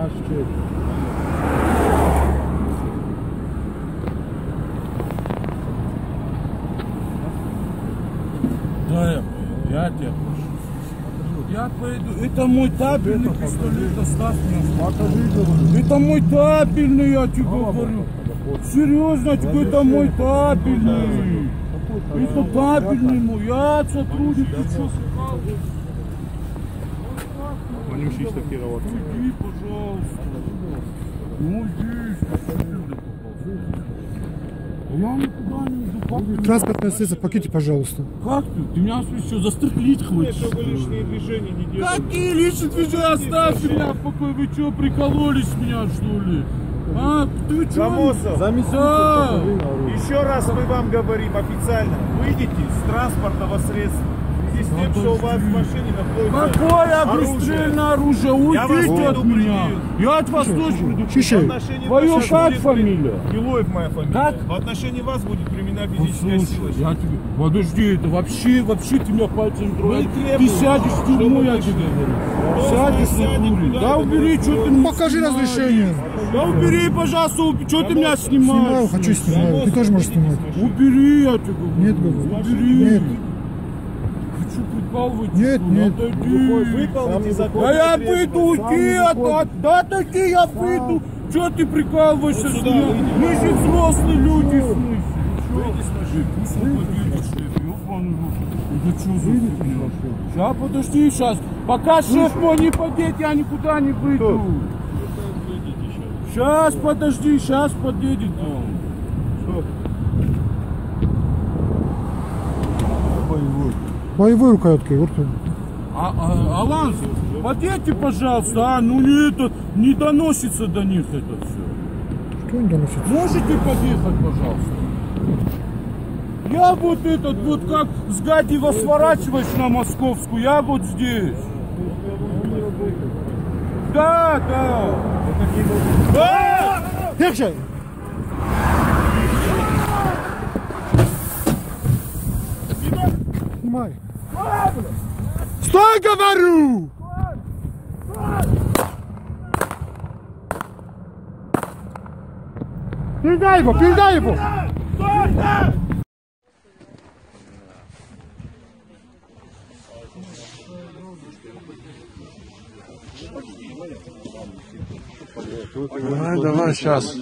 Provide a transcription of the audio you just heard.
Ваш честь. Да, я тебя прошу. Я пойду. Это мой табельный пистолет, оставь меня. Это мой табельный, я тебе говорю. Серьезно, я тебе говорю, это мой табельный. Это табельный мой, я сотрудник, ты что сказал? Манюсич такировал. Уйди, пожалуйста. Ну иди. Я никуда не иду. Как ты? Транспортное средство, покиньте, пожалуйста. Как ты? Ты меня что, застрелить хочешь? Чтобы лишние движения не делать. Какие лишние движения? Оставьте меня в покое. Вы что, прикололись меня, что ли? А, ты что? Замосов, Да. еще раз мы вам говорим официально. Выйдите с транспортного средства. В связи с тем, что у вас в машине находится Какое огнестрельное оружие? Уйдите от меня. Я от вас тоже В Чищай. отношении Твое вас как будет фамилия? Гилоев моя фамилия. Как? В отношении вас будет применена физическая сила. Я тебе... Подожди, это вообще ты меня пальцем трогаешь. требуете, Ты сядешь в тюрьму, я тебе говорю. Сядешь в тюрьму. Да убери, что ты меня Покажи снимаешь? разрешение. Да убери, пожалуйста, что ты меня Снимаю, снимаешь? хочу снимаю. Ты тоже можешь снимать. Убери, я тебе говорю. Нет, говорю. Убери. Нет. Ты что, прикалываетесь? Нет, что ли? нет. Отойди. Выполните закон. Да я выйду, уйди, да отойди, я выйду. Что ты прикалываешься с меня? Мы же взрослые люди, в смысле. Это что за фигня? Сейчас, подожди, сейчас. Пока шеф мой не подъедет, я никуда не выйду. Сейчас, подожди, сейчас подъедет он. Боевой рукояткой. Вот. Алан, подъедьте, пожалуйста, ну не это, не доносится до них это все. Что не доносит? Можете подъехать, пожалуйста? Я вот этот, вот как с Гадева сворачиваешь на Московскую, я вот здесь. Да, да. Да! Легче! Снимай. Стой, говорю! Передай его, передай его! Давай, давай, сейчас.